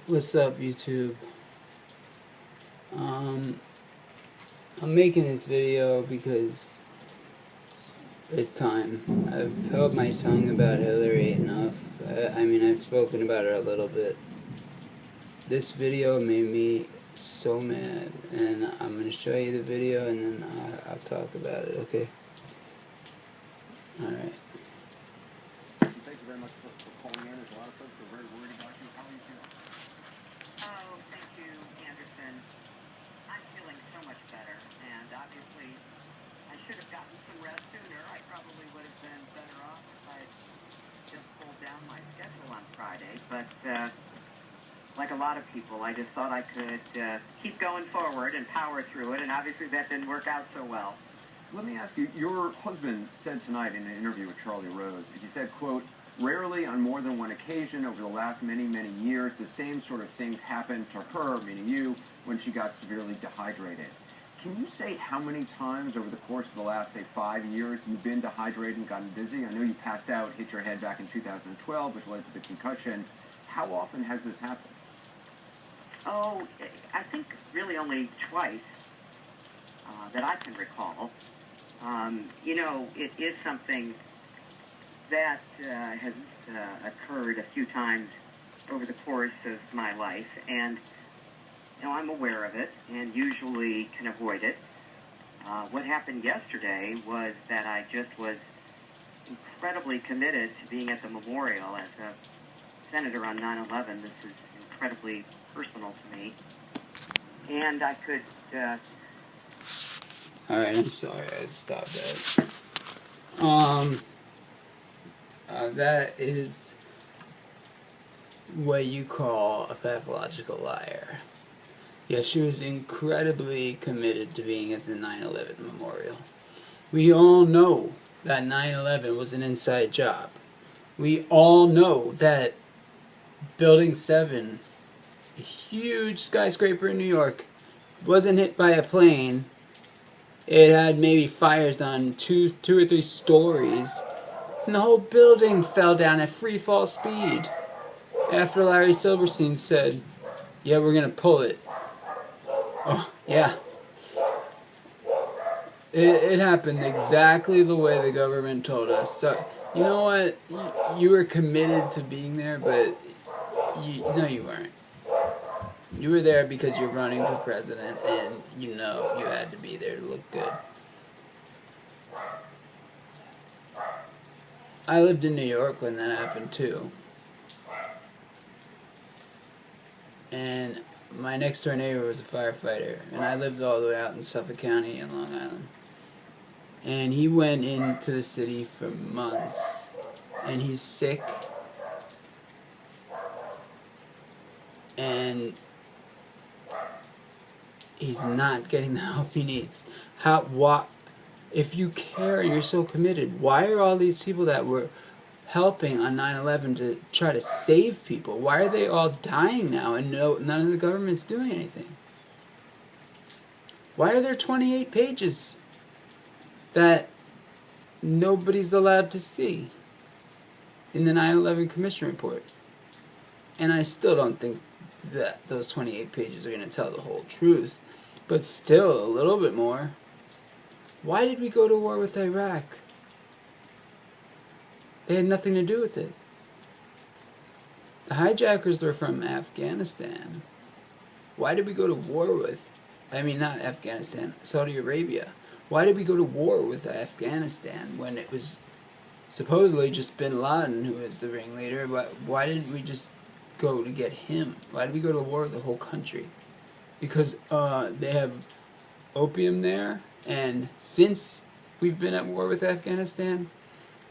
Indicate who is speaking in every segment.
Speaker 1: What's up, YouTube? I'm making this video because it's time. I've held my tongue about Hillary enough. I've spoken about her a little bit. This video made me so mad, and I'm going to show you the video, and then I'll talk about it, okay? Alright.
Speaker 2: Thank you very much for calling in. There's a lot of folks who are very worried about you. How are you feeling?
Speaker 3: Oh, thank you, Anderson. I'm feeling so much better, and obviously I should have gotten some rest sooner. I probably would have been better off if I just pulled down my schedule on Friday, but like a lot of people, I just thought I could keep going forward and power through it, and obviously that didn't work out so well.
Speaker 2: Let me ask you, your husband said tonight in an interview with Charlie Rose, he said, quote, rarely on more than one occasion over the last many, many years, the same sort of things happened to her, meaning you, when she got severely dehydrated. Can you say how many times over the course of the last, say, 5 years you've been dehydrated and gotten dizzy? I know you passed out, hit your head back in 2012, which led to the concussion. How often has this happened?
Speaker 3: Oh, I think really only twice that I can recall. You know, it is something that has occurred a few times over the course of my life, and you know, I'm aware of it and usually can avoid it. What happened yesterday was that I just was incredibly committed to being at the memorial as a senator on 9/11. This is incredibly personal to me, and I could.
Speaker 1: Alright, I'm sorry, I had to stop that. That is what you call a pathological liar. Yeah, she was incredibly committed to being at the 9/11 memorial. We all know that 9/11 was an inside job. We all know that Building 7, a huge skyscraper in New York, wasn't hit by a plane. It had maybe fires on two or three stories, and the whole building fell down at free fall speed after Larry Silverstein said, yeah, we're gonna pull it. Oh, yeah. It happened exactly the way the government told us. So, you know what? You were committed to being there, but no, you weren't. You were there because you're running for president, and you know you had to be there to look good. I lived in New York when that happened too. And my next door neighbor was a firefighter, and I lived all the way out in Suffolk County in Long Island. And he went into the city for months, and he's sick, and he's not getting the help he needs. If you care, you're so committed, why are all these people that were helping on 9/11 to try to save people, why are they all dying now and none of the government's doing anything? Why are there 28 pages that nobody's allowed to see in the 9/11 Commission Report? And I still don't think that those 28 pages are going to tell the whole truth, but still a little bit more. Why did we go to war with Iraq? They had nothing to do with it. The hijackers were from Afghanistan. Why did we go to war with, not Afghanistan, Saudi Arabia? Why did we go to war with Afghanistan when it was supposedly just bin Laden who was the ringleader? Why didn't we just go to get him? Why did we go to war with the whole country? Because they have opium there, and since we've been at war with Afghanistan,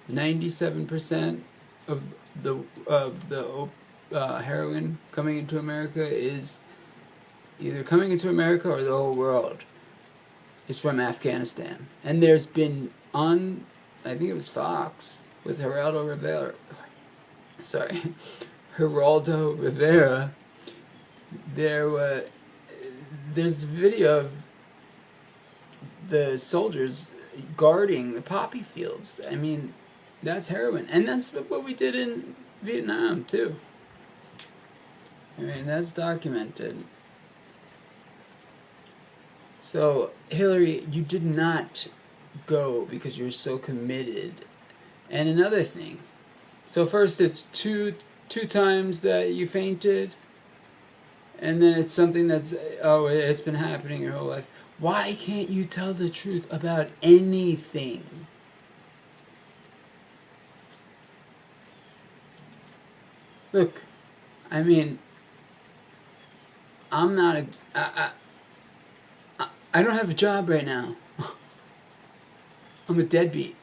Speaker 1: 97% of the heroin coming into America is either coming into America or the whole world is from Afghanistan. And there's been on, I think it was Fox, with Geraldo Rivera, there's a video of the soldiers guarding the poppy fields. That's heroin. And that's what we did in Vietnam, too. I mean, that's documented. So, Hillary, you did not go because you're so committed. And another thing. So first it's two times that you fainted, and then it's something that's, oh, it's been happening your whole life. Why can't you tell the truth about anything? Look, I mean, I'm not a, I don't have a job right now. I'm a deadbeat.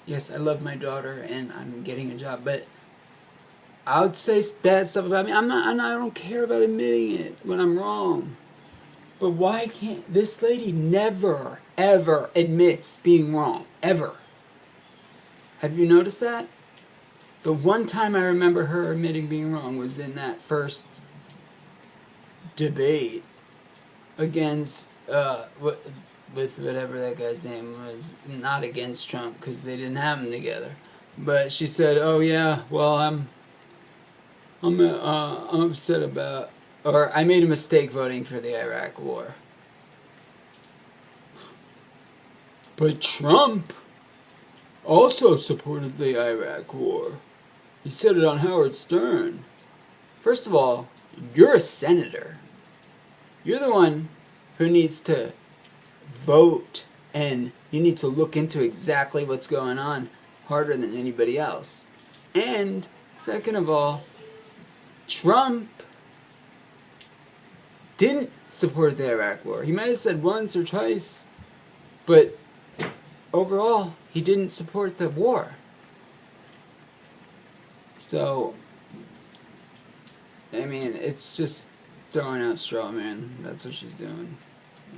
Speaker 1: Yes, I love my daughter and I'm getting a job, but I would say bad stuff about me. I don't care about admitting it when I'm wrong. But why can't this lady never, ever admits being wrong? Ever. Have you noticed that? The one time I remember her admitting being wrong was in that first debate against, with whatever that guy's name was, not against Trump because they didn't have them together. But she said, "Oh yeah, well I'm upset about, or I made a mistake voting for the Iraq War." But Trump also supported the Iraq War. He said it on Howard Stern. First of all, you're a senator. You're the one who needs to vote, and you need to look into exactly what's going on harder than anybody else. And second of all, Trump didn't support the Iraq War. He might have said once or twice, but overall, he didn't support the war. So, I mean, it's just throwing out straw man. That's what she's doing.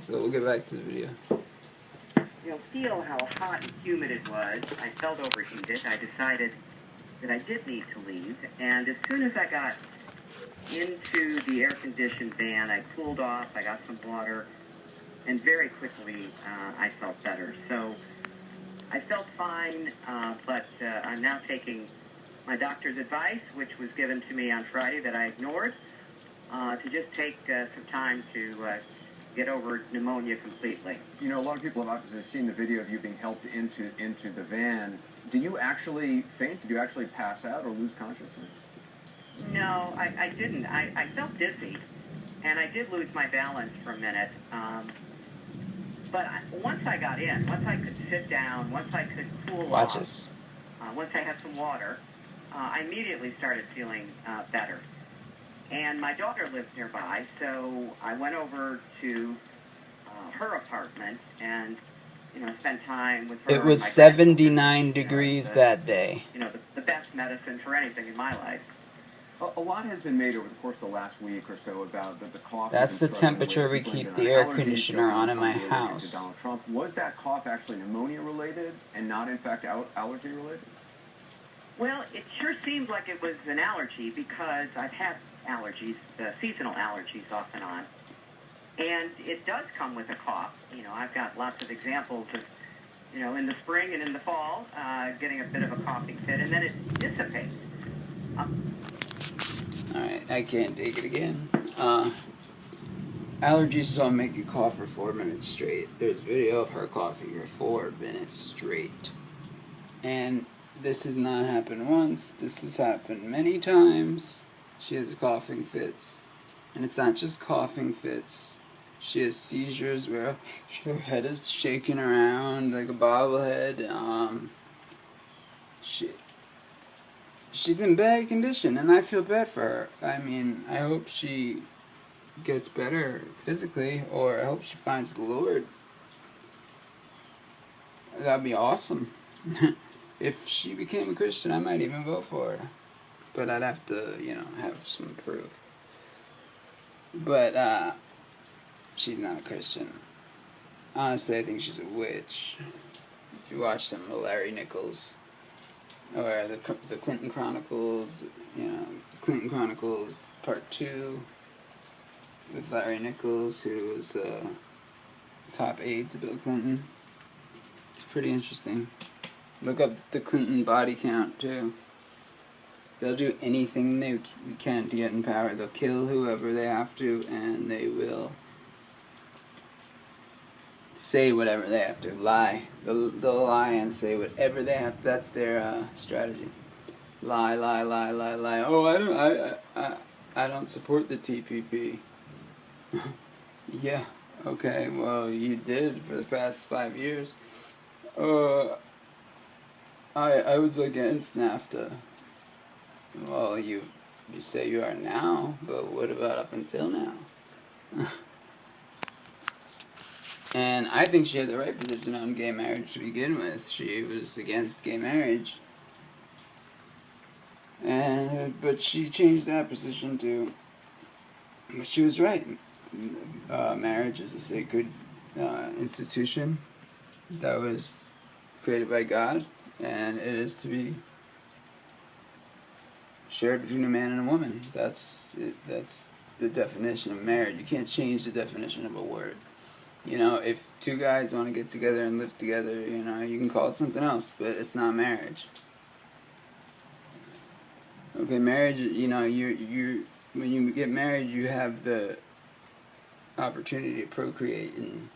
Speaker 1: So we'll get back to the video.
Speaker 3: You'll feel how hot and humid it was. I felt overheated. I decided that I did need to leave, and as soon as I got into the air-conditioned van, I cooled off, I got some water, and very quickly I felt better. So I felt fine, but I'm now taking my doctor's advice, which was given to me on Friday that I ignored, to just take some time to get over pneumonia completely.
Speaker 2: You know, a lot of people have obviously seen the video of you being helped into the van. Did you actually faint? Did you actually pass out or lose consciousness?
Speaker 3: No, I didn't. I felt dizzy, and I did lose my balance for a minute. But once I got in, once I could sit down, once I could cool
Speaker 1: Watch
Speaker 3: off,
Speaker 1: this.
Speaker 3: once I had some water, I immediately started feeling better. And my daughter lives nearby, so I went over to her apartment and, you know, spent time with her.
Speaker 1: It was 79 degrees that day.
Speaker 3: You know, the best medicine for anything in my life.
Speaker 2: A lot has been made over the course of the last week or so about the cough.
Speaker 1: That's the temperature we keep the air conditioner on in my house.
Speaker 2: Donald Trump. Was that cough actually pneumonia related and not in fact allergy related?
Speaker 3: Well, it sure seems like it was an allergy because I've had allergies, seasonal allergies off and on. And it does come with a cough. You know, I've got lots of examples of, you know, in the spring and in the fall, getting a bit of a coughing fit, and then it dissipates.
Speaker 1: Alright, I can't take it again. Allergies don't make you cough for 4 minutes straight. There's video of her coughing for 4 minutes straight. And this has not happened once. This has happened many times. She has coughing fits. And it's not just coughing fits. She has seizures where her head is shaking around like a bobblehead. She's in bad condition, and I feel bad for her. I mean, I hope she gets better physically, or I hope she finds the Lord. That'd be awesome. If she became a Christian, I might even vote for her. But I'd have to, you know, have some proof. But, she's not a Christian. Honestly, I think she's a witch. If you watch some of Larry Nichols, or the Clinton Chronicles, you know, Clinton Chronicles Part 2, with Larry Nichols, who was top aide to Bill Clinton. It's pretty interesting. Look up the Clinton body count, too. They'll do anything they can to get in power. They'll kill whoever they have to, and they will say whatever they have to. Lie. They'll lie and say whatever they have. That's their strategy. Lie, lie, lie, lie, lie. Oh, I don't support the TPP. Yeah. Okay. Well, you did for the past 5 years. I was against NAFTA. Well, you say you are now, but what about up until now? And I think she had the right position on gay marriage to begin with. She was against gay marriage. But she changed that position too. But she was right. Marriage is a sacred institution that was created by God, and it is to be shared between a man and a woman. That's it. That's the definition of marriage. You can't change the definition of a word. You know, if two guys want to get together and live together, you know, you can call it something else, but it's not marriage. Okay, marriage, you know, you when you get married, you have the opportunity to procreate and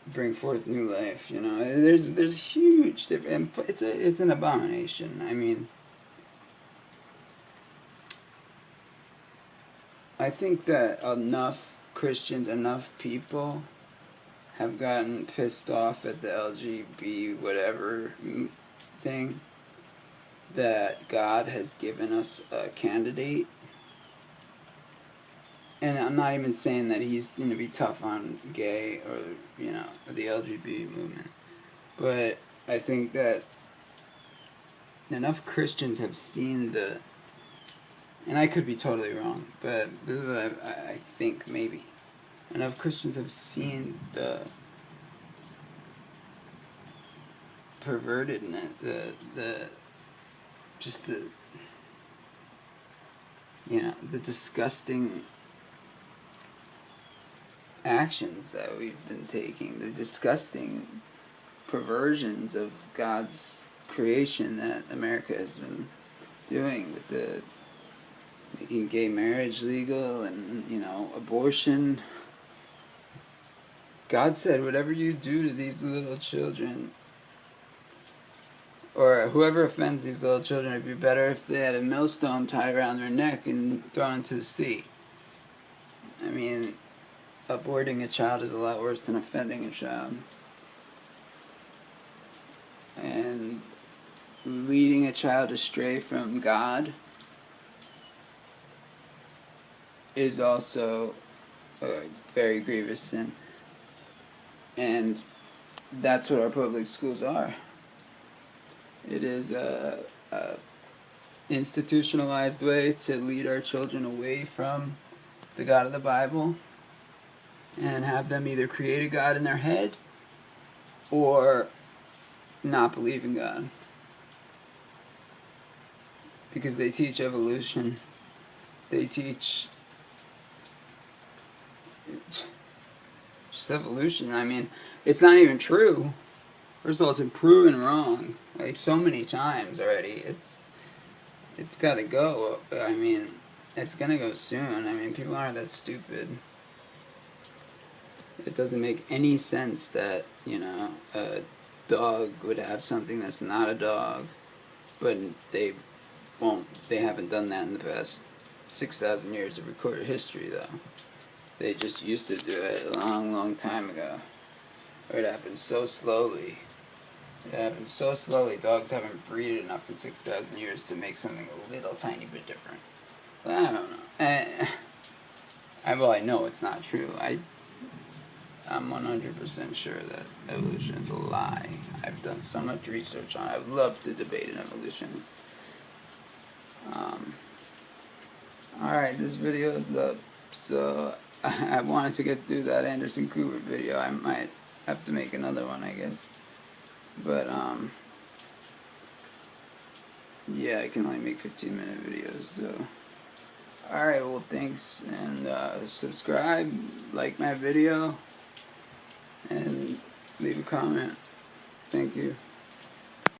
Speaker 1: bring forth new life. You know, there's huge difference. It's an abomination. I mean, I think that enough Christians, enough people have gotten pissed off at the LGBT whatever thing that God has given us a candidate. And I'm not even saying that he's going to be tough on gay or, you know, the LGBT movement. But I think that enough Christians have seen the... And I could be totally wrong, but this is what I think maybe. Enough Christians have seen the pervertedness, the disgusting actions that we've been taking, the disgusting perversions of God's creation that America has been doing with the making gay marriage legal and, you know, abortion. God said, whatever you do to these little children, or whoever offends these little children, it'd be better if they had a millstone tied around their neck and thrown into the sea. I mean, aborting a child is a lot worse than offending a child. And leading a child astray from God is also a very grievous sin. And that's what our public schools are. It is a institutionalized way to lead our children away from the God of the Bible and have them either create a God in their head or not believe in God. Because they teach evolution. They teach just evolution. I mean, it's not even true. First of all, it's been proven wrong, like, so many times already. It's gotta go. I mean, it's gonna go soon. I mean, people aren't that stupid. It doesn't make any sense that, you know, a dog would have something that's not a dog, but they haven't done that in the past 6,000 years of recorded history, though. They just used to do it a long, long time ago. Or it happened so slowly. It happened so slowly. Dogs haven't breeded enough in 6,000 years to make something a little tiny bit different. But I don't know. Well, I know it's not true. I'm 100% sure that evolution is a lie. I've done so much research on it. I would love to debate an evolution. Alright, this video is up. So, I wanted to get through that Anderson Cooper video. I might have to make another one, I guess. But, yeah, I can only make 15-minute videos, so. Alright, well, thanks, and subscribe, like my video, and leave a comment. Thank you.